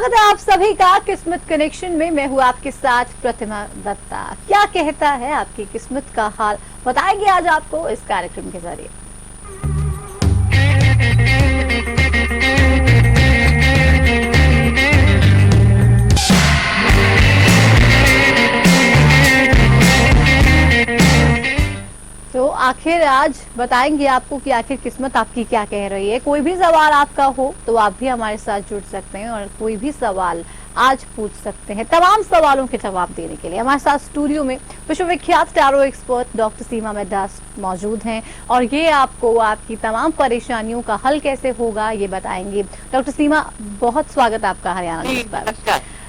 स्वागत है आप सभी का किस्मत कनेक्शन में। मैं हूँ आपके साथ प्रतिमा दत्ता। क्या कहता है आपकी किस्मत का हाल, बताएंगे आज आपको इस कार्यक्रम के जरिए। तो आखिर आज बताएंगे आपको कि आखिर किस्मत आपकी क्या कह रही है। कोई भी सवाल आपका हो तो आप भी हमारे साथ जुड़ सकते हैं और कोई भी सवाल आज पूछ सकते हैं। तमाम सवालों के जवाब देने के लिए हमारे साथ स्टूडियो में विश्वविख्यात टैरो एक्सपर्ट डॉक्टर सीमा मेहदास मौजूद हैं और ये आपको आपकी तमाम परेशानियों का हल कैसे होगा ये बताएंगे। डॉक्टर सीमा, बहुत स्वागत है आपका हरियाणा न्यूज़ पर।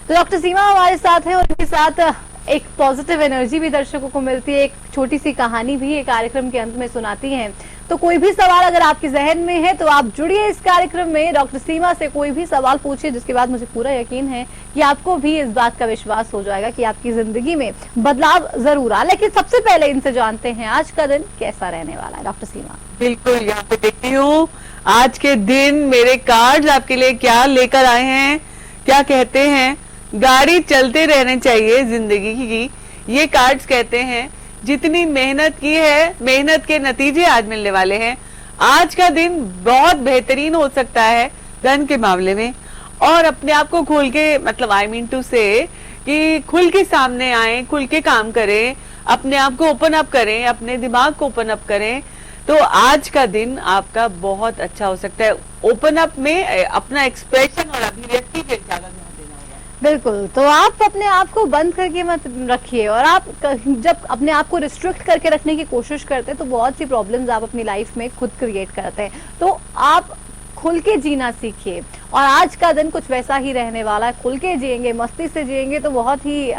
तो डॉक्टर सीमा हमारे साथ है और इनके साथ एक पॉजिटिव एनर्जी भी दर्शकों को मिलती है, एक छोटी सी कहानी भी ये कार्यक्रम के अंत में सुनाती हैं। तो कोई भी सवाल अगर आपके जहन में है तो आप जुड़िए इस कार्यक्रम में, डॉक्टर सीमा से कोई भी सवाल पूछिए, जिसके बाद मुझे पूरा यकीन है कि आपको भी इस बात का विश्वास हो जाएगा कि आपकी जिंदगी में बदलाव जरूर आ। लेकिन सबसे पहले इनसे जानते हैं आज का दिन कैसा रहने वाला है। डॉक्टर सीमा, बिल्कुल, यहाँ पे देखती हूँ आज के दिन मेरे कार्ड्स आपके लिए क्या लेकर आए हैं। क्या कहते हैं, गाड़ी चलते रहने चाहिए जिंदगी की, ये कार्ड्स कहते हैं। जितनी मेहनत की है, मेहनत के नतीजे आज मिलने वाले हैं। आज का दिन बहुत बेहतरीन हो सकता है धन के मामले में, और अपने आप को खोल के, मतलब आई मीन टू से कि खुल के सामने आए, खुल के काम करें, अपने आप को ओपन अप करें, अपने दिमाग को ओपन अप करें, तो आज का दिन आपका बहुत अच्छा हो सकता है। ओपन अप में अपना एक्सप्रेशन और अभिव्यक्ति पे ज्यादा ध्यान देना होगा। बिल्कुल, तो आप अपने आप को बंद करके मत रखिए, और आप जब अपने आप को रिस्ट्रिक्ट करके रखने की कोशिश करते हैं तो बहुत सी प्रॉब्लम्स आप अपनी लाइफ में खुद क्रिएट करते हैं। तो आप खुल के जीना सीखिए, और आज का दिन कुछ वैसा ही रहने वाला है। खुल के जिएंगे, मस्ती से जिएंगे तो बहुत ही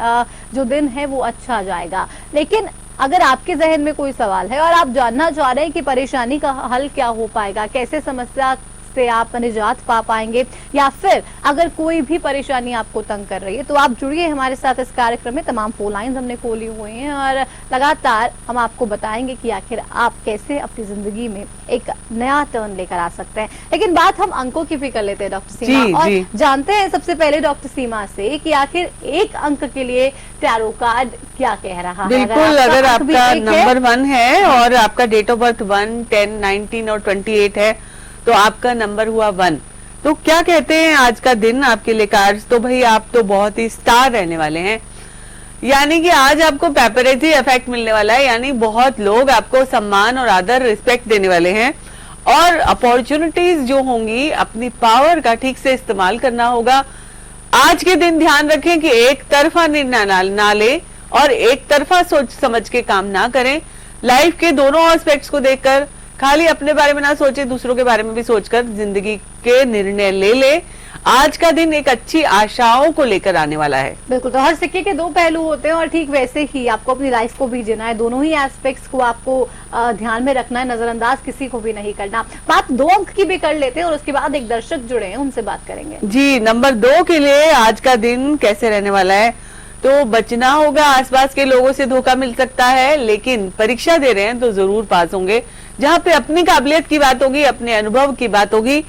जो दिन है वो अच्छा जाएगा। लेकिन अगर आपके जहन में कोई सवाल है और आप जानना चाह रहे हैं कि परेशानी का हल क्या हो पाएगा, कैसे समस्या से आप निजात पा पाएंगे, या फिर अगर कोई भी परेशानी आपको तंग कर रही है, तो आप जुड़िए हमारे साथ इस कार्यक्रम में। तमाम फोन लाइन्स हमने खोली हुई हैं और लगातार हम आपको बताएंगे कि आखिर आप कैसे अपनी जिंदगी में एक नया टर्न लेकर आ सकते हैं। लेकिन बात हम अंकों की भी कर लेते हैं डॉक्टर सीमा, और जानते हैं सबसे पहले डॉक्टर सीमा से कि आखिर एक अंक के लिए टैरो कार्ड क्या कह रहा है। बिल्कुल, अगर आपका नंबर 1 है और आपका डेट ऑफ बर्थ 1, 10, 19 और 28 है तो आपका नंबर हुआ 1। तो क्या कहते हैं आज का दिन आपके लिए कार्ड्स? तो भाई आप तो बहुत ही स्टार रहने वाले हैं, यानी कि आज आपको पेपरेजी इफेक्ट मिलने वाला है, यानी बहुत लोग आपको सम्मान और आदर, रिस्पेक्ट देने वाले हैं, और अपॉर्चुनिटीज जो होंगी अपनी पावर का ठीक से इस्तेमाल करना होगा। आज के दिन ध्यान रखें कि एक तरफा निर्णय ना ले और एक तरफा सोच समझ के काम ना करें। लाइफ के दोनों एस्पेक्ट्स को देखकर, खाली अपने बारे में ना सोचे, दूसरों के बारे में भी सोचकर जिंदगी के निर्णय ले। आज का दिन एक अच्छी आशाओं को लेकर आने वाला है। बिल्कुल, तो हर सिक्के के दो पहलू होते हैं और ठीक वैसे ही आपको अपनी लाइफ को भी जीना है। दोनों ही एस्पेक्ट्स को आपको ध्यान में रखना है, नजरअंदाज किसी को भी नहीं करना। बात 2 अंक की भी कर लेते हैं और उसके बाद एक दर्शक जुड़े हैं, उनसे बात करेंगे। जी, नंबर 2 के लिए आज का दिन कैसे रहने वाला है? तो बचना होगा, आसपास के लोगों से धोखा मिल सकता है, लेकिन परीक्षा दे रहे हैं तो जरूर पास होंगे। जहाँ पे अपनी काबिलियत की बात होगी, अपने अनुभव की बात होगी,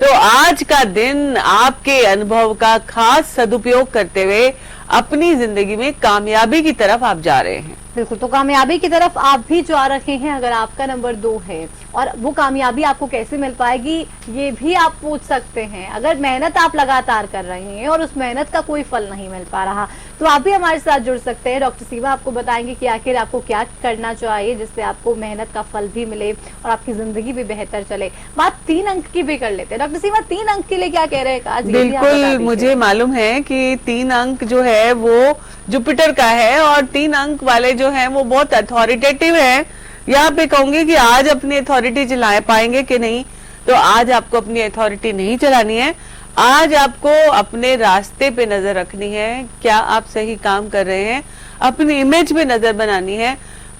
तो आज का दिन आपके अनुभव का खास सदुपयोग करते हुए अपनी जिंदगी में कामयाबी की तरफ आप जा रहे हैं। बिल्कुल, तो कामयाबी की तरफ आप भी जा रहे हैं अगर आपका नंबर 2 है। और वो कामयाबी आपको कैसे मिल पाएगी ये भी आप पूछ सकते हैं। अगर मेहनत आप लगातार कर रहे हैं और उस मेहनत का कोई फल नहीं मिल पा रहा, तो आप भी हमारे साथ जुड़ सकते हैं। डॉक्टर सीमा आपको बताएंगे कि आखिर आपको क्या करना चाहिए जिससे आपको मेहनत का फल भी मिले और आपकी जिंदगी भी बेहतर चले। बात 3 अंक की भी कर लेते हैं। डॉक्टर सीमा, 3 अंक के लिए क्या कह रहे हैं आज? बिल्कुल, मुझे मालूम है कि 3 अंक जो है वो जुपिटर का है, और 3 अंक वाले जो हैं वो बहुत अथॉरिटेटिव है। यहाँ पे कहूंगी कि आज अपनी अथॉरिटी चला पाएंगे कि नहीं, तो आज आपको अपनी अथॉरिटी नहीं चलानी है। आज आपको अपने रास्ते पे नजर रखनी है, क्या आप सही काम कर रहे हैं, अपनी इमेज पे नजर बनानी है।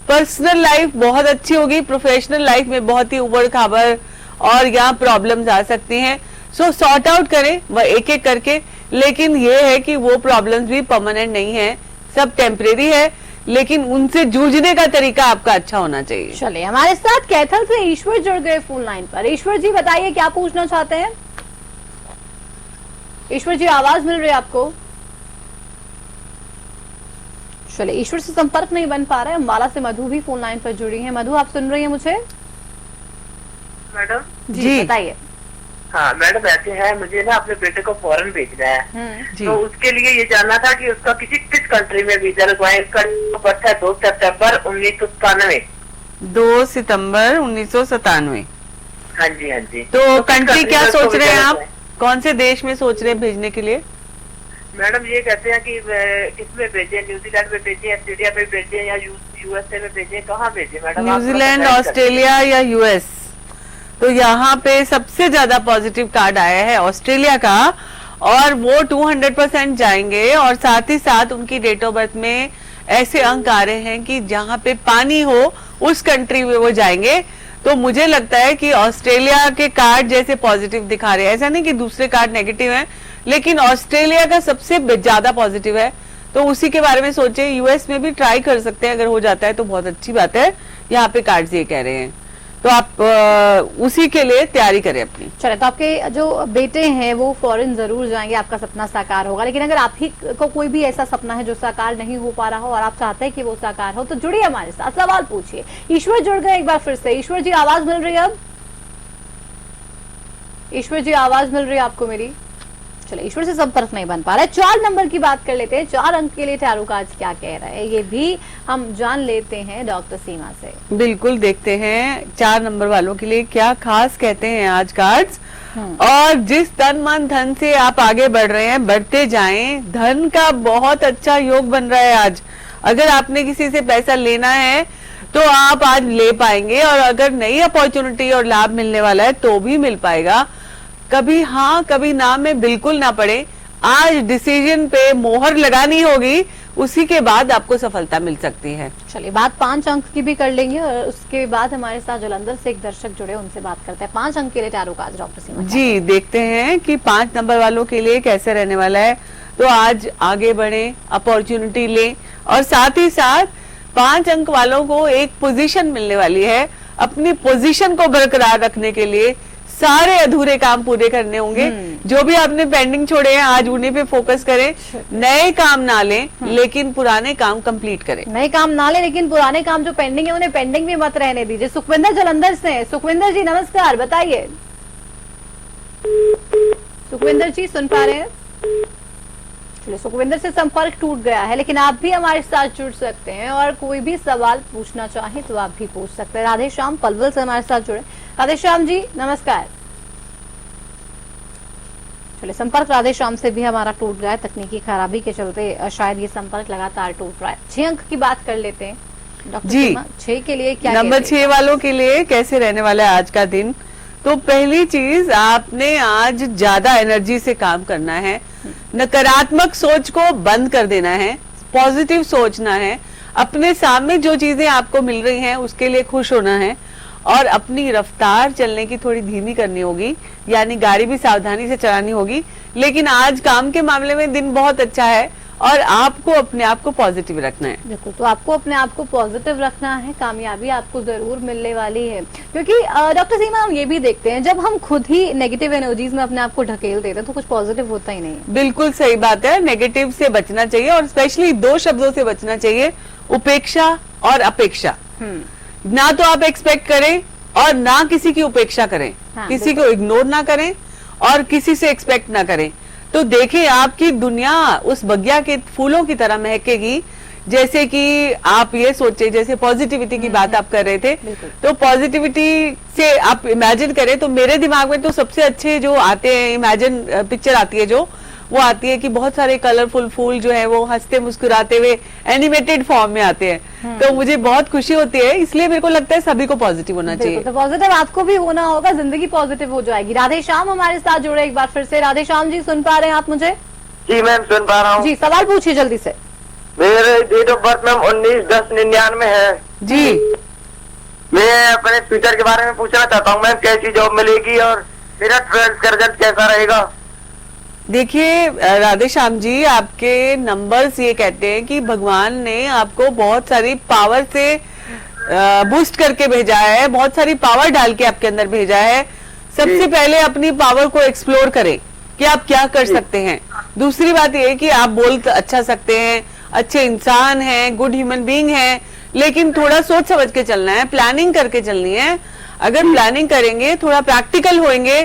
पर्सनल लाइफ बहुत अच्छी होगी, प्रोफेशनल लाइफ में बहुत ही उबड़ खाबड़ और यहाँ प्रॉब्लम्स आ सकती हैं। सो सॉर्ट आउट करें वह एक एक करके, लेकिन ये है कि वो प्रॉब्लम्स भी परमानेंट नहीं है, सब टेम्परेरी है, लेकिन उनसे जूझने का तरीका आपका अच्छा होना चाहिए। चलिए, हमारे साथ कैथल से ईश्वर जुड़ गए फोन लाइन पर। ईश्वर जी, बताइए क्या पूछना चाहते हैं? ईश्वर जी आवाज मिल रही है आपको? चलिए, ईश्वर से संपर्क नहीं बन पा रहा है। अम्बाला से मधु भी फोन लाइन पर जुड़ी है। मधु, आप सुन रही हैं मुझे? मैडम जी बताइए। हाँ मैडम, ऐसे है, मुझे ना अपने बेटे को फॉरेन भेजना है, जी। तो उसके लिए ये जानना था कि उसका किस कंट्री में वीजा लगवाए। इसका बर्थ है 2 सितंबर 1997। 2 सितंबर 1997। हाँ जी हाँ जी। तो किस कंट्री क्या में उसको सोच रहे हैं वीजा आप? लगवाए? कौन से देश में सोच रहे हैं भेजने के लिए? मैडम ये कहते हैं कि किसमें भेजे, न्यूजीलैंड में भेजे, ऑस्ट्रेलिया में भेजे या यूएसए में भेजे, कहाँ भेजे मैडम? आप न्यूजीलैंड, थोड़ा बताइए। ऑस्ट्रेलिया या यूएस? तो यहाँ पे सबसे ज्यादा पॉजिटिव कार्ड आया है ऑस्ट्रेलिया का, और वो 200% जाएंगे। और साथ ही साथ उनकी डेट ऑफ बर्थ में ऐसे अंक आ रहे हैं कि जहाँ पे पानी हो उस कंट्री में वो जाएंगे। तो मुझे लगता है कि ऑस्ट्रेलिया के कार्ड जैसे पॉजिटिव दिखा रहे हैं, ऐसा नहीं कि दूसरे कार्ड नेगेटिव हैं, लेकिन ऑस्ट्रेलिया का सबसे ज्यादा पॉजिटिव है। तो उसी के बारे में सोचे। यूएस में भी ट्राई कर सकते हैं, अगर हो जाता है तो बहुत अच्छी बात है। यहाँ पे कार्ड्स ये कह रहे हैं, तो आप उसी के लिए तैयारी करें अपनी। चले, तो आपके जो बेटे हैं वो फॉरेन जरूर जाएंगे, आपका सपना साकार होगा। लेकिन अगर आप ही को कोई भी ऐसा सपना है जो साकार नहीं हो पा रहा हो और आप चाहते हैं कि वो साकार हो, तो जुड़िए हमारे साथ, सवाल पूछिए। ईश्वर जुड़ गए एक बार फिर से। ईश्वर जी आवाज मिल रही है अब? ईश्वर जी आवाज मिल रही है आपको मेरी? चलो, ईश्वर से संपर्क नहीं बन पा रहा है। 4 नंबर की बात कर लेते हैं। 4 अंक के लिए टैरो कार्ड्स क्या कह रहा है, ये भी हम जान लेते हैं डॉक्टर सीमा से। बिल्कुल, देखते हैं 4 नंबर वालों के लिए क्या खास कहते हैं आज कार्ड्स। और जिस तन मन धन से आप आगे बढ़ रहे हैं, बढ़ते जाएं। धन का बहुत अच्छा योग बन रहा है आज। अगर आपने किसी से पैसा लेना है तो आप आज ले पाएंगे, और अगर नई अपॉर्चुनिटी और लाभ मिलने वाला है तो भी मिल पाएगा। कभी हाँ कभी ना में बिल्कुल ना पड़े। आज डिसीजन पे मोहर लगानी होगी, उसी के बाद आपको सफलता मिल सकती है। चलिए, बात 5 अंक की भी कर लेंगे, और उसके बाद हमारे साथ जलंधर से एक दर्शक जुड़े, उनसे बात करते हैं। 5 अंक के लिए टैरो कार्ड डॉक्टर सीमा जी, देखते हैं कि 5 नंबर वालों के लिए कैसे रहने वाला है। तो आज आगे बढ़े, अपॉर्चुनिटी ले, और साथ ही साथ 5 अंक वालों को एक पोजीशन मिलने वाली है। अपनी पोजीशन को बरकरार रखने के लिए सारे अधूरे काम पूरे करने होंगे। जो भी आपने पेंडिंग छोड़े हैं, आज उन्हीं पे फोकस करें। नए काम ना लें, लेकिन पुराने काम कंप्लीट करें। नए काम ना ले, लेकिन पुराने काम जो पेंडिंग है उन्हें पेंडिंग भी मत रहने दीजिए। सुखविंदर जलंधर से हैं। सुखविंदर जी नमस्कार, बताइए। सुखविंदर जी सुन पा रहे हैं? चलिए, सुखविंदर से संपर्क टूट गया है, लेकिन आप भी हमारे साथ जुड़ सकते हैं और कोई भी सवाल पूछना चाहें तो आप भी पूछ सकते हैं। राधे श्याम पलवल से हमारे साथ जुड़े। राधे श्याम जी नमस्कार। चलिए, संपर्क राधे श्याम से भी हमारा टूट गया है, तकनीकी खराबी के चलते शायद ये संपर्क लगातार टूट रहा है। 6 अंक की बात कर लेते हैं डॉक्टर जी। सीमा। 6 के लिए क्या नंबर कहते हैं? 6 वालों के लिए कैसे रहने वाला है आज का दिन? तो पहली चीज, आपने आज ज्यादा एनर्जी से काम करना है। नकारात्मक सोच को बंद कर देना है, पॉजिटिव सोचना है। अपने सामने जो चीजें आपको मिल रही हैं उसके लिए खुश होना है, और अपनी रफ्तार चलने की थोड़ी धीमी करनी होगी, यानी गाड़ी भी सावधानी से चलानी होगी। लेकिन आज काम के मामले में दिन बहुत अच्छा है, और आपको अपने आप को पॉजिटिव रखना है। बिल्कुल, तो आपको अपने आप को पॉजिटिव रखना है। कामयाबी आपको जरूर मिलने वाली है, क्योंकि डॉक्टर सीमा हम ये भी देखते हैं, जब हम खुद ही नेगेटिव एनर्जीज में अपने आप को ढकेल देते हैं तो कुछ पॉजिटिव होता ही नहीं है। बिल्कुल सही बात है। नेगेटिव से बचना चाहिए, और स्पेशली 2 शब्दों से बचना चाहिए, उपेक्षा और अपेक्षा। ना तो आप एक्सपेक्ट करें और ना किसी की उपेक्षा करें। हाँ, किसी को इग्नोर ना करें और किसी से एक्सपेक्ट ना करें। तो देखिए, आपकी दुनिया उस बगिया के फूलों की तरह महकेगी। जैसे कि आप ये सोचे, जैसे पॉजिटिविटी की बात आप कर रहे थे, तो पॉजिटिविटी से आप इमेजिन करें, तो मेरे दिमाग में तो सबसे अच्छे जो आते हैं, इमेजिन पिक्चर आती है जो, वो आती है कि बहुत सारे कलरफुल फूल जो है वो हंसते मुस्कुराते हुए एनिमेटेड फॉर्म में आते हैं। तो मुझे बहुत खुशी होती है, इसलिए मेरे को लगता है सभी को पॉजिटिव होना चाहिए। तो पॉजिटिव आपको भी होना होगा, जिंदगी पॉजिटिव हो जाएगी। राधे श्याम हमारे साथ जुड़े एक बार फिर से। राधे श्याम जी सुन पा रहे हैं आप मुझे? जी मैम, सुन पा रहा हूँ। जी, सवाल पूछिए जल्दी से। मेरे डेट ऑफ बर्थ मैम 19/10/99 है जी। मैं अपने फ्यूचर के बारे में पूछना चाहता हूँ मैम, कैसी जॉब मिलेगी और मेरा 12th का रिजल्ट कैसा रहेगा? देखिए राधे श्याम जी, आपके नंबर्स ये कहते हैं कि भगवान ने आपको बहुत सारी पावर से बूस्ट करके भेजा है, बहुत सारी पावर डाल के आपके अंदर भेजा है। सबसे पहले अपनी पावर को एक्सप्लोर करें, कि आप क्या कर सकते हैं। दूसरी बात ये कि आप बोल अच्छा सकते हैं, अच्छे इंसान हैं, गुड ह्यूमन बीइंग हैं, लेकिन थोड़ा सोच समझ के चलना है, प्लानिंग करके चलनी है। अगर प्लानिंग करेंगे, थोड़ा प्रैक्टिकल होंगे,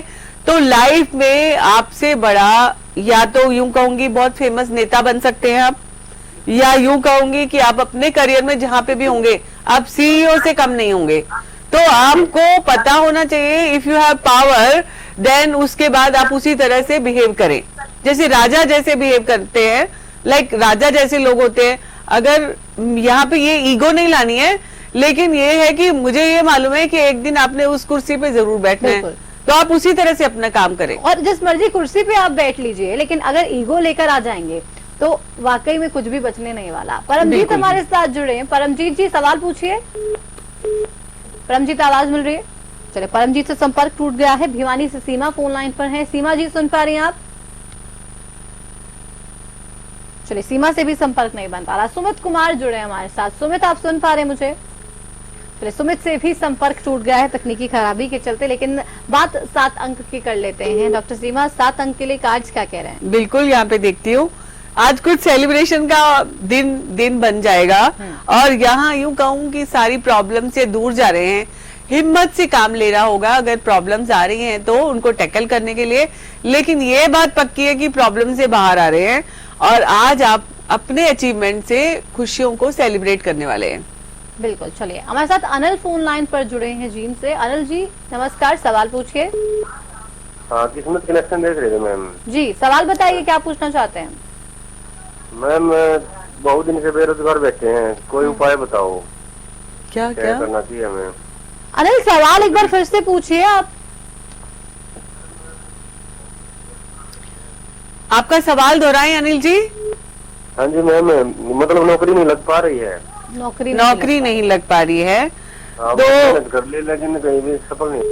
तो लाइफ में आपसे बड़ा, या तो यूं कहूंगी बहुत फेमस नेता बन सकते हैं आप, या यूं कहूंगी कि आप अपने करियर में जहां पे भी होंगे आप सीईओ से कम नहीं होंगे। तो आपको पता होना चाहिए, if you have power then उसके बाद आप उसी तरह से बिहेव करें, जैसे राजा जैसे बिहेव करते हैं, लाइक राजा जैसे लोग होते हैं। अगर यहाँ पे ये ईगो नहीं लानी है, लेकिन ये है कि मुझे ये मालूम है कि एक दिन आपने उस कुर्सी पे जरूर बैठना है, तो आप उसी तरह से अपना काम करें। और जिस मर्जी कुर्सी पे आप बैठ लीजिए, लेकिन अगर ईगो लेकर आ जाएंगे तो वाकई में कुछ भी बचने नहीं वाला। परमजीत हमारे साथ जुड़े हैं। परमजीत जी सवाल पूछिए। परमजीत आवाज मिल रही है? चले, परमजीत से संपर्क टूट गया है। भिवानी से सीमा फोन लाइन पर है। सीमा जी सुन पा रही हैं आप? चलिए, सीमा से भी संपर्क नहीं बन पा रहा। सुमित कुमार जुड़े हैं हमारे साथ। सुमित आप सुन पा रहे हैं मुझे? चलिए, सुमित से भी संपर्क टूट गया है तकनीकी खराबी के चलते, लेकिन बात 7 अंक की कर लेते हैं। डॉक्टर सीमा, 7 अंक के लिए कार्ड्स क्या कह रहे हैं? बिल्कुल, यहाँ पे देखती हूँ आज कुछ सेलिब्रेशन का दिन बन जाएगा, और यहाँ यूं कहूँ कि सारी प्रॉब्लम से दूर जा रहे हैं। हिम्मत से काम लेना होगा अगर प्रॉब्लम्स आ रही हैं तो उनको टैकल करने के लिए, लेकिन ये बात पक्की है कि प्रॉब्लम से बाहर आ रहे हैं, और आज आप अपने अचीवमेंट से खुशियों को सेलिब्रेट करने वाले हैं। बिल्कुल। चलिए, हमारे साथ अनिल फोन लाइन पर जुड़े हैं जींद से। अनिल जी नमस्कार, सवाल पूछिए। हाँ, किस्मत कनेक्शन देख रहे थे मैम जी, सवाल बताइए, क्या पूछना चाहते हैं? मैम बहुत दिन से बेरोजगार बैठे हैं, कोई उपाय बताओ। क्या क्या करना चाहिए हमें? अनिल, सवाल एक बार फिर से पूछिए आप। आपका सवाल दोहराएं अनिल जी। हाँ जी मैम, मतलब नौकरी नहीं लग पा रही है। नौकरी नहीं लग पा रही है, तो कर ले, लेकिन कहीं भी सफल नहीं।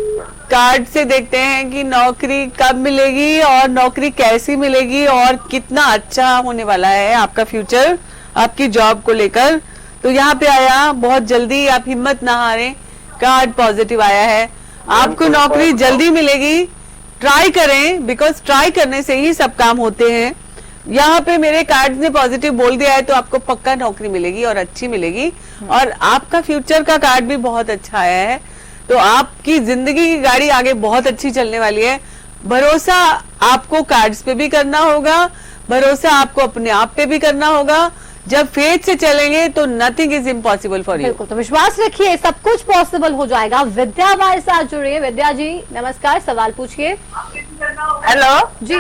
कार्ड से देखते हैं कि नौकरी कब मिलेगी और नौकरी कैसी मिलेगी और कितना अच्छा होने वाला है आपका फ्यूचर आपकी जॉब को लेकर। तो यहाँ पे आया बहुत जल्दी, आप हिम्मत ना हारें, कार्ड पॉजिटिव आया है, आपको नौकरी जल्दी मिलेगी। ट्राई करें, बिकॉज ट्राई करने से ही सब काम होते हैं। यहाँ पे मेरे कार्ड ने पॉजिटिव बोल दिया है, तो आपको पक्का नौकरी मिलेगी और अच्छी मिलेगी, और आपका फ्यूचर का कार्ड भी बहुत अच्छा आया है। तो आपकी जिंदगी की गाड़ी आगे बहुत अच्छी चलने वाली है। भरोसा आपको कार्ड्स पे भी करना होगा, भरोसा आपको अपने आप पे भी करना होगा। जब फेथ से चलेंगे तो nothing is impossible for you. बिल्कुल, तो विश्वास रखिए, सब कुछ पॉसिबल हो जाएगा। विद्या हमारे साथ जुड़ी है। विद्या जी नमस्कार, सवाल पूछिए। हेलो जी।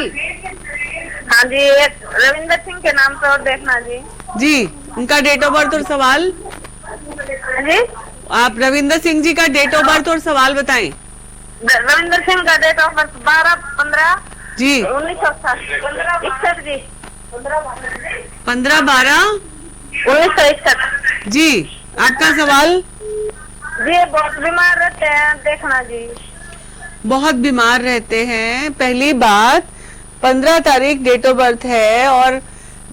हाँ जी, एक रविंदर सिंह के नाम पे और देखना जी, उनका डेट ऑफ बर्थ और सवाल। जी। आप रविंदर सिंह जी का डेट ऑफ बर्थ और सवाल बताएं। रविंदर सिंह का डेट ऑफ बर्थ 12/15 जी 1961 जी 15/12 1961 जी। आपका सवाल। जी, बहुत बीमार रहते हैं, देखना जी। बहुत बीमार रहते हैं। पहली बात, 15 तारीख डेट ऑफ बर्थ है, और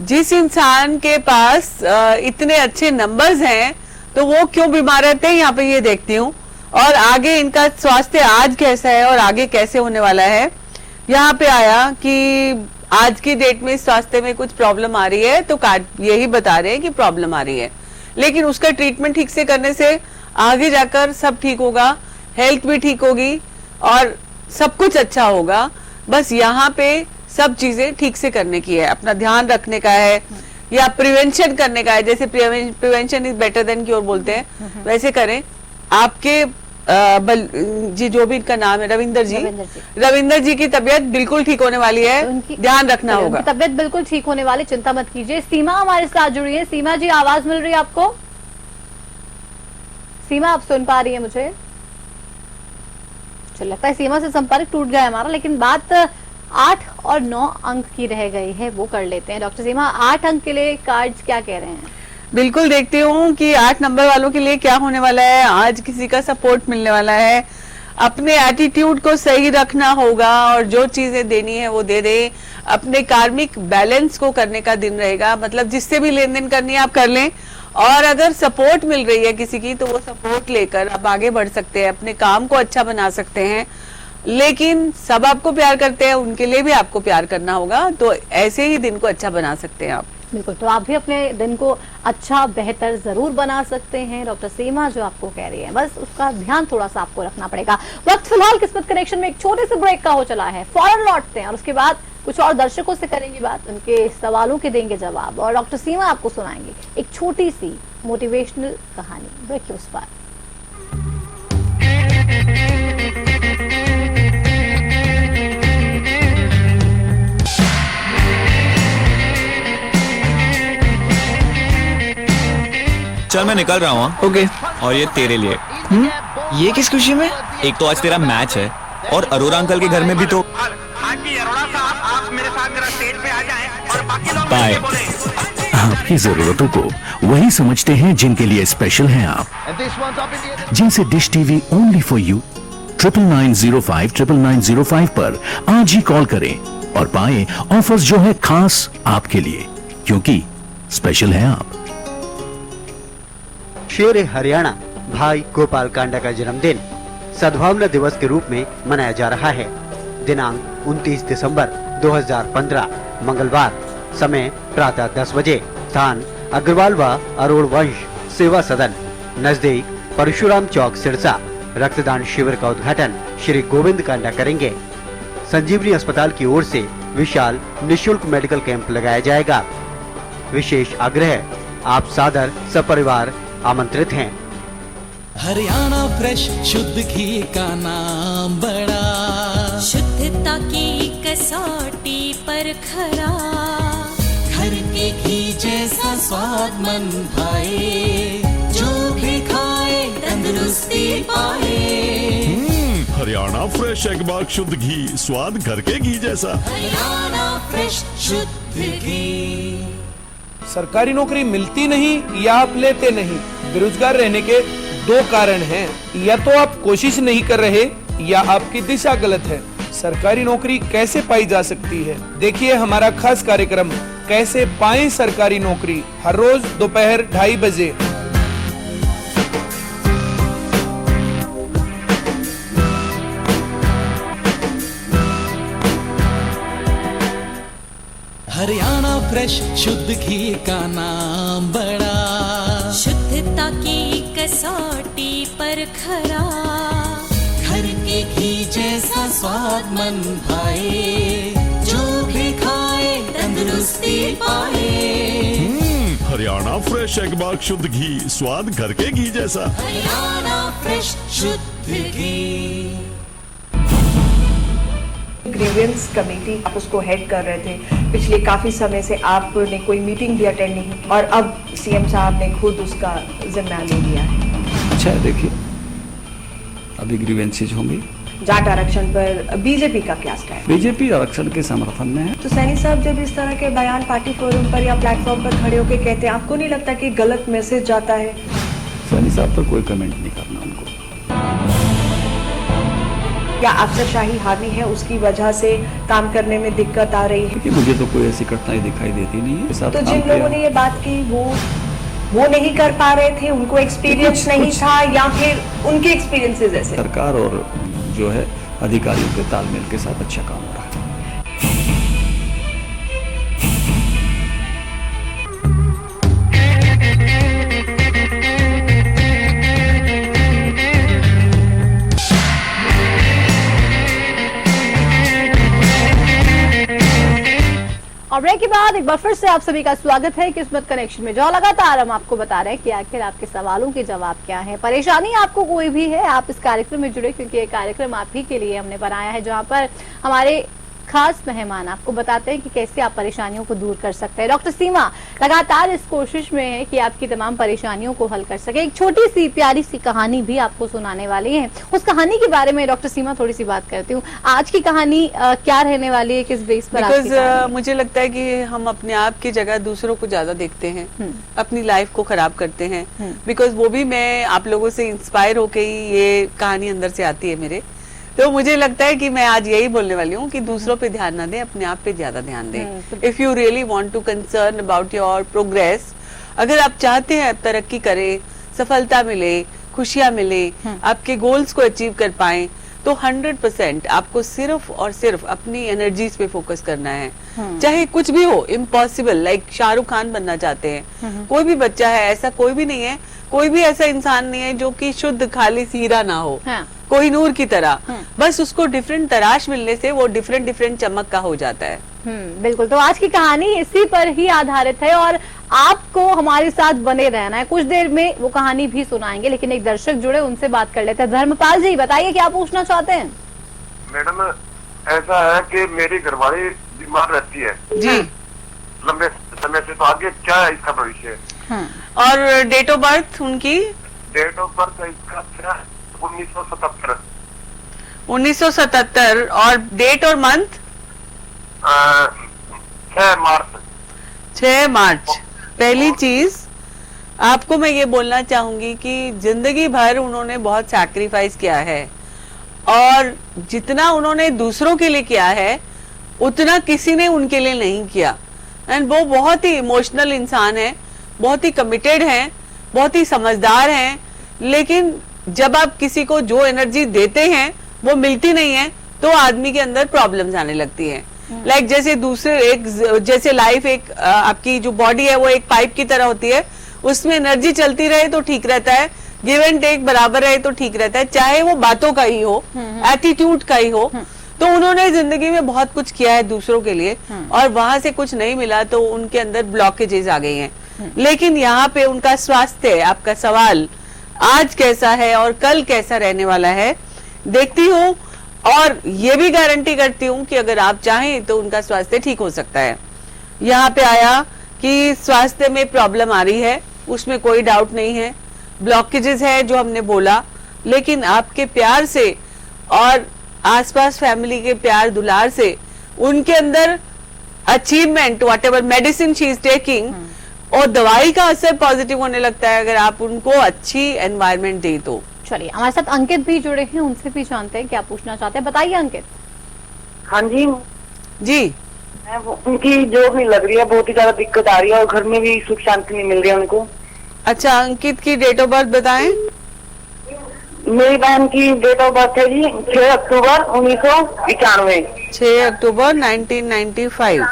जिस इंसान के पास इतने अच्छे नंबर्स हैं तो वो क्यों बीमार रहते हैं, यहाँ पे ये देखती हूँ। और आगे इनका स्वास्थ्य आज कैसा है और आगे कैसे होने वाला है। यहाँ पे आया कि आज की डेट में स्वास्थ्य में कुछ प्रॉब्लम आ रही है, तो कार्ड यही बता रहे हैं कि प्रॉब्लम आ रही है, लेकिन उसका ट्रीटमेंट ठीक से करने से आगे जाकर सब ठीक होगा, हेल्थ भी ठीक होगी और सब कुछ अच्छा होगा। बस यहाँ पे सब चीजें ठीक से करने की है, अपना ध्यान रखने का है, या प्रिवेंशन करने का है। जैसे prevention is better than cure बोलते हैं, वैसे करें। आपके जी, जो भी इनका नाम है, रविंदर जी की तबीयत बिल्कुल ठीक होने वाली है, ध्यान रखना होगा। तबीयत बिल्कुल ठीक होने वाली, चिंता मत कीजिए। सीमा हमारे साथ जुड़ी है। सीमा जी आवाज मिल रही है आपको? सीमा आप सुन पा रही है मुझे? चल, लगता है सीमा से संपर्क टूट गया है हमारा, लेकिन बात 8 और 9 अंक की रह गई है, वो कर लेते हैं। डॉक्टर सीमा, 8 अंक के लिए कार्ड्स क्या कह रहे हैं? बिल्कुल देखती हूँ कि 8 नंबर वालों के लिए क्या होने वाला है। आज किसी का सपोर्ट मिलने वाला है, अपने एटीट्यूड को सही रखना होगा और जो चीजें देनी है वो दे दे। अपने कार्मिक बैलेंस को करने का दिन रहेगा, मतलब जिससे भी लेन देन करनी है आप कर लें, और अगर सपोर्ट मिल रही है किसी की तो वो सपोर्ट लेकर आप आगे बढ़ सकते हैं, अपने काम को अच्छा बना सकते हैं। लेकिन सब आपको प्यार करते हैं, उनके लिए भी आपको प्यार करना होगा, तो ऐसे ही दिन को अच्छा बना सकते हैं आप। बिल्कुल, तो आप भी अपने दिन को अच्छा बेहतर जरूर बना सकते हैं। डॉक्टर सीमा जो आपको कह रही है, बस उसका ध्यान थोड़ा सा आपको रखना पड़ेगा। वक्त फिलहाल किस्मत कनेक्शन में एक छोटे से ब्रेक का हो चला है, फौरन लौटते हैं और उसके बाद कुछ और दर्शकों से करेंगे बात, उनके सवालों के देंगे जवाब और डॉक्टर सीमा आपको सुनाएंगे एक छोटी सी मोटिवेशनल कहानी। ब्रेक के उस पार। चल मैं निकल रहा हूँ। ओके। और ये तेरे लिए। ये किस खुशी में? एक तो आज तेरा मैच है और अरोरा अंकल के घर में भी तो। आप मेरे साथ जरा स्टेज पे आ जाएं और बाकी लोग बाय। मुझे बोलें। आपकी जरूरतों को वही समझते हैं जिनके लिए स्पेशल हैं आप, जिनसे dish TV only for you 9905 9905 पर आज ही कॉल करें और पाएं ऑफर्स जो है खास आपके लिए, क्योंकि स्पेशल है आप। शेर हरियाणा भाई गोपाल कांडा का जन्मदिन सद्भावना दिवस के रूप में मनाया जा रहा है। दिनांक 29 दिसंबर 2015 मंगलवार, समय प्रातः 10 बजे, स्थान अग्रवाल व अरोड़ वंश सेवा सदन नजदीक परशुराम चौक सिरसा। रक्तदान शिविर का उद्घाटन श्री गोविंद कांडा करेंगे। संजीवनी अस्पताल की ओर से विशाल निशुल्क मेडिकल कैंप लगाया जाएगा। विशेष आग्रह, आप सादर सपरिवार आमंत्रित हैं। हरियाणा फ्रेश शुद्ध घी का नाम बड़ा, शुद्धता की कसौटी पर खरा, घर के घी जैसा स्वाद मन भाए, जो भी खाए तंदुरुस्ती पाए। हरियाणा फ्रेश एगबाग शुद्ध घी, स्वाद घर के घी जैसा। हरियाणा फ्रेश शुद्ध घी। सरकारी नौकरी मिलती नहीं या आप लेते नहीं, बेरोजगार रहने के दो कारण हैं। या तो आप कोशिश नहीं कर रहे या आपकी दिशा गलत है। सरकारी नौकरी कैसे पाई जा सकती है, देखिए हमारा खास कार्यक्रम कैसे पाएं सरकारी नौकरी, हर रोज दोपहर 2:30 बजे। हरियाणा फ्रेश शुद्ध घी का नाम बड़ा, शुद्धता की कसौटी पर खरा, घर के घी जैसा स्वाद मन भाए, जो भी खाए तंदुरुस्ती पाए। हरियाणा फ्रेश एगबाग शुद्ध घी, स्वाद घर के घी जैसा। हरियाणा फ्रेश शुद्ध घी। ग्रीवेंस कमेटी आप उसको हेड कर रहे थे, पिछले काफी समय से आपने कोई मीटिंग भी अटेंड नहीं की और अब सीएम साहब ने खुद उसका जिम्मा ले लिया है। अच्छा है, देखिए अभी ग्रीवेंसेज होंगी। जाट आरक्षण पर बीजेपी का क्या स्टैंड? बीजेपी आरक्षण के समर्थन में है। तो सैनी साहब जब इस तरह के बयान पार्टी फोरम पर या प्लेटफॉर्म पर खड़े होकर कहते हैं, आपको नहीं लगता कि गलत मैसेज जाता है? सैनी साहब पर कोई कमेंट नहीं करना उनको। क्या अफसरशाही हावी है, उसकी वजह से काम करने में दिक्कत आ रही है? कि मुझे तो कोई ऐसी घटनाएं दिखाई देती नहीं है। तो जिन लोगों ने ये बात की वो नहीं कर पा रहे थे, उनको एक्सपीरियंस नहीं था या फिर उनके एक्सपीरियंसेस ऐसे? सरकार और जो है अधिकारियों के तालमेल के साथ अच्छा काम हो रहा है। और ब्रेक के बाद एक बार फिर से आप सभी का स्वागत है किस्मत कनेक्शन में, जो लगातार हम आपको बता रहे हैं कि आखिर आपके सवालों के जवाब क्या है। परेशानी आपको कोई भी है, आप इस कार्यक्रम में जुड़े, क्योंकि ये कार्यक्रम आप ही के लिए हमने बनाया है, जहां पर हमारे खास मेहमान आपको बताते हैं कि कैसे आप परेशानियों को दूर कर सकते हैं। डॉक्टर सीमा लगातार इस कोशिश में है कि आपकी तमाम परेशानियों को हल कर सके। एक छोटी सी प्यारी सी कहानी भी आपको सुनाने वाली है। उस कहानी के बारे में डॉक्टर सीमा थोड़ी सी बात करती हूँ। आज की कहानी क्या रहने वाली है, किस बेस पर? बिकॉज मुझे लगता है कि हम अपने आप की जगह दूसरों को ज्यादा देखते हैं, अपनी लाइफ को खराब करते हैं। बिकॉज वो भी मैं आप लोगों से इंस्पायर होके ही ये कहानी अंदर से आती है मेरे। तो मुझे लगता है कि मैं आज यही बोलने वाली हूँ कि दूसरों पे ध्यान ना दें, अपने आप पे ज्यादा ध्यान दें। If you really want to concern about your progress, अगर आप चाहते हैं तरक्की करें, सफलता मिले, खुशियां मिले, आपके गोल्स को अचीव कर पाएं, तो 100% आपको सिर्फ और सिर्फ अपनी एनर्जीज पे फोकस करना है। चाहे कुछ भी हो, इम्पॉसिबल, लाइक शाहरुख खान बनना चाहते हैं, कोई भी बच्चा है, ऐसा कोई भी नहीं है, कोई भी ऐसा इंसान नहीं है जो कि शुद्ध खालिस हीरा ना हो, कोई नूर की तरह, बस उसको डिफरेंट तराश मिलने से वो डिफरेंट चमक का हो जाता है। बिल्कुल। तो आज की कहानी इसी पर ही आधारित है और आपको हमारे साथ बने रहना है। कुछ देर में वो कहानी भी सुनाएंगे, लेकिन एक दर्शक जुड़े, उनसे बात कर लेते हैं। धर्मपाल जी, बताइए क्या पूछना चाहते हैं? मैडम, ऐसा है कि मेरी घरवाली बीमार रहती है जी लंबे समय से, तो आगे क्या है इसका भविष्य? और डेट ऑफ बर्थ उनकी? डेट ऑफ बर्थ इसका 1977। 1977। और डेट और मंथ? 6 मार्च। 6 मार्च। पहली चीज आपको मैं ये बोलना चाहूंगी कि जिंदगी भर उन्होंने बहुत सैक्रिफाइस किया है, और जितना उन्होंने दूसरों के लिए किया है उतना किसी ने उनके लिए नहीं किया। एंड वो बहुत ही इमोशनल इंसान है, बहुत ही कमिटेड हैं, बहुत ही समझदार हैं, लेकिन जब आप किसी को जो एनर्जी देते हैं वो मिलती नहीं है तो आदमी के अंदर प्रॉब्लम्स आने लगती है। लाइक जैसे दूसरे एक, जैसे लाइफ एक आपकी जो बॉडी है वो एक पाइप की तरह होती है, उसमें एनर्जी चलती रहे तो ठीक रहता है, गिव एंड टेक बराबर रहे तो ठीक रहता है, चाहे वो बातों का ही हो, एटीट्यूड का ही हो। तो उन्होंने जिंदगी में बहुत कुछ किया है दूसरों के लिए, और वहां से कुछ नहीं मिला तो उनके अंदर ब्लॉकेजेस आ गई हैं। लेकिन यहाँ पे उनका स्वास्थ्य, आपका सवाल आज कैसा है और कल कैसा रहने वाला है देखती हूँ, और ये भी गारंटी करती हूँ कि अगर आप चाहें तो उनका स्वास्थ्य ठीक हो सकता है। यहाँ पे आया कि स्वास्थ्य में प्रॉब्लम आ रही है, उसमें कोई डाउट नहीं है, ब्लॉकेजेस है जो हमने बोला, लेकिन आपके प्यार से और आसपास फैमिली के प्यार दुलार से उनके अंदर achievement, whatever medicine she is taking, और दवाई का असर पॉजिटिव होने लगता है अगर आप उनको अच्छी एनवायरनमेंट दे तो। चलिए, हमारे साथ अंकित भी जुड़े हैं, उनसे भी जानते हैं क्या पूछना चाहते हैं। बताइए अंकित। हाँ जी जी। उनकी जो भी लग रही है, बहुत ही ज्यादा दिक्कत आ रही है और घर में भी सुख शांति नहीं मिल रही है उनको। अच्छा, अंकित की डेट ऑफ बर्थ बताएं। मेरी बहन की डेट ऑफ बर्थ है जी 6 अक्टूबर 1991। 6 अक्टूबर 1995।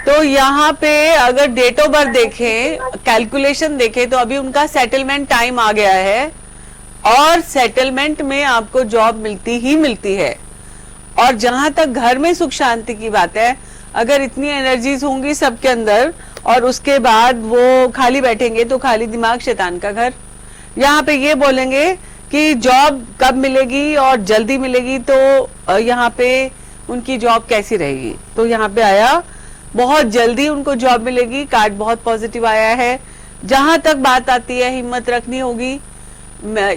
तो यहाँ पे अगर डेट ऑफ बर्थ देखें, कैलकुलेशन देखें, तो अभी उनका सेटलमेंट टाइम आ गया है, और सेटलमेंट में आपको जॉब मिलती ही मिलती है। और जहां तक घर में सुख शांति की बात है, अगर इतनी एनर्जीज होंगी सबके अंदर और उसके बाद वो खाली बैठेंगे तो खाली दिमाग शैतान का घर। यहाँ पे ये बोलेंगे कि जॉब कब मिलेगी और जल्दी मिलेगी, तो यहाँ पे उनकी जॉब कैसी रहेगी। तो यहाँ पे आया बहुत जल्दी उनको जॉब मिलेगी, कार्ड बहुत पॉजिटिव आया है। जहां तक बात आती है, हिम्मत रखनी होगी।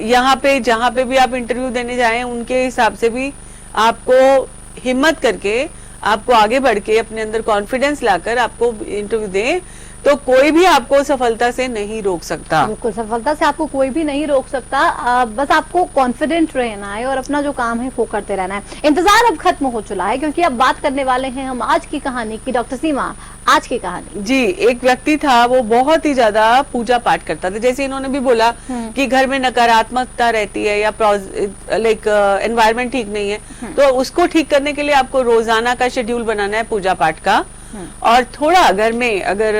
यहाँ पे जहां पे भी आप इंटरव्यू देने जाएं, उनके हिसाब से भी आपको हिम्मत करके, आपको आगे बढ़ के अपने अंदर कॉन्फिडेंस लाकर आपको इंटरव्यू दें, तो कोई भी आपको सफलता से नहीं रोक सकता। बिल्कुल, सफलता से आपको कोई भी नहीं रोक सकता। बस आपको कॉन्फिडेंट रहना है और अपना जो काम है वो करते रहना है। इंतजार अब खत्म हो चुका है, क्योंकि अब बात करने वाले हैं हम आज की कहानी की। डॉक्टर सीमा, आज की कहानी। जी, एक व्यक्ति था, वो बहुत ही ज्यादा पूजा पाठ करता था। जैसे इन्होंने भी बोला कि घर में नकारात्मकता रहती है या लाइक एनवायरनमेंट ठीक नहीं है, तो उसको ठीक करने के लिए आपको रोजाना का शेड्यूल बनाना है पूजा पाठ का। और थोड़ा घर में अगर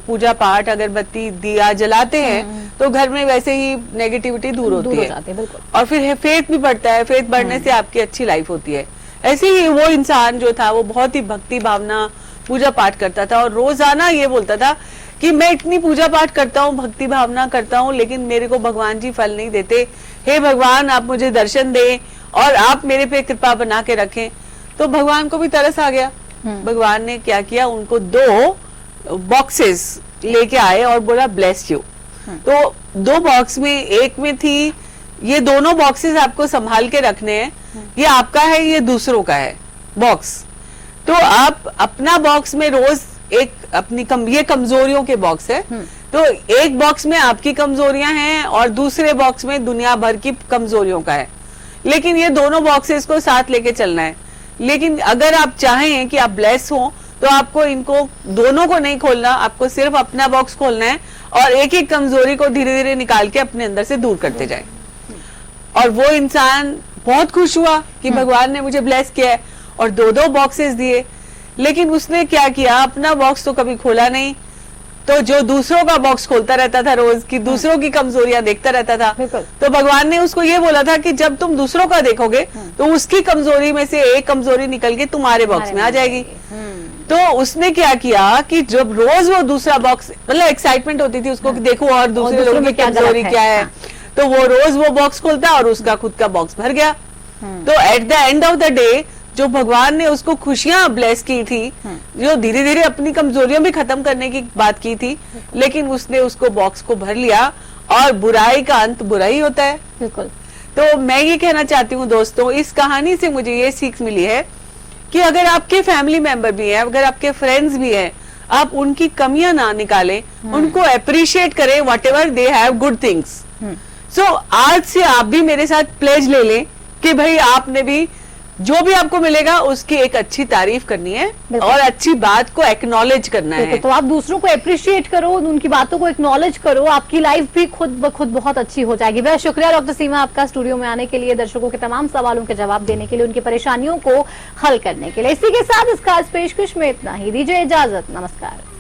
पूजा पाठ, अगरबत्ती, दिया जलाते हैं तो घर में वैसे ही नेगेटिविटी दूर होती है। और फिर फेथ भी बढ़ता है, फेथ बढ़ने से आपकी अच्छी लाइफ होती है। ऐसे ही वो इंसान जो था वो बहुत ही भक्ति भावना पूजा पाठ करता था, और रोजाना ये बोलता था कि मैं इतनी पूजा पाठ करता हूँ, भक्ति भावना करता हूँ, लेकिन मेरे को भगवान जी फल नहीं देते। हे भगवान, आप मुझे दर्शन दें और आप मेरे पे कृपा बना के रखें। तो भगवान को भी तरस आ गया। भगवान ने क्या किया, उनको 2 बॉक्सेस लेके आए और बोला ब्लेस यू। तो 2 बॉक्स में, एक में थी, ये दोनों बॉक्सेस आपको संभाल के रखने हैं, ये आपका है, ये दूसरों का है बॉक्स। तो आप अपना बॉक्स में रोज एक अपनी ये कमजोरियों के बॉक्स है, तो एक बॉक्स में आपकी कमजोरियां हैं और दूसरे बॉक्स में दुनिया भर की कमजोरियों का है। लेकिन ये दोनों बॉक्सेस को साथ लेके चलना है। लेकिन अगर आप चाहें कि आप ब्लेस हो, तो आपको इनको दोनों को नहीं खोलना, आपको सिर्फ अपना बॉक्स खोलना है और एक एक कमजोरी को धीरे धीरे निकाल के अपने अंदर से दूर करते जाए। और वो इंसान बहुत खुश हुआ कि भगवान ने मुझे ब्लेस किया है, और 2-2 बॉक्सेस दिए। लेकिन उसने क्या किया, अपना बॉक्स तो कभी खोला नहीं, तो जो दूसरों का बॉक्स खोलता रहता था रोज, की दूसरों की कमजोरियां देखता रहता था। तो भगवान ने उसको ये बोला था कि जब तुम दूसरों का देखोगे तो उसकी कमजोरी में से एक कमजोरी निकल के तुम्हारे बॉक्स में आ जाएगी। तो उसने क्या किया कि जब रोज वो दूसरा बॉक्स, मतलब एक्साइटमेंट होती थी उसको कि देखो और दूसरे लोगों की कमजोरी क्या है, तो वो रोज वो बॉक्स खोलता और उसका खुद का बॉक्स भर गया। तो at the end of the day जो भगवान ने उसको खुशियां ब्लेस की थी, जो धीरे धीरे अपनी कमजोरियां भी खत्म करने की बात की थी, लेकिन उसने उसको बॉक्स को भर लिया, और बुराई का अंत बुरा ही होता है। बिल्कुल। तो मैं ये कहना चाहती हूँ दोस्तों, इस कहानी से मुझे ये सीख मिली है कि अगर आपके फैमिली मेंबर भी हैं, अगर आपके फ्रेंड्स भी हैं, आप उनकी कमियां ना निकालें, उनको अप्रिशिएट करें, whatever they have good things. So आज से आप भी मेरे साथ प्लेज ले लें कि भाई आपने भी जो भी आपको मिलेगा उसकी एक अच्छी तारीफ करनी है और अच्छी बात को एक्नॉलेज करना है। तो आप दूसरों को अप्रिशिएट करो, उनकी बातों को एक्नॉलेज करो, आपकी लाइफ भी खुद ब खुद बहुत अच्छी हो जाएगी। बहुत शुक्रिया डॉक्टर सीमा आपका स्टूडियो में आने के लिए, दर्शकों के तमाम सवालों के जवाब देने के लिए, उनकी परेशानियों को हल करने के लिए। इसी के साथ इस खास पेशकश में इतना ही, दीजिए इजाजत, नमस्कार।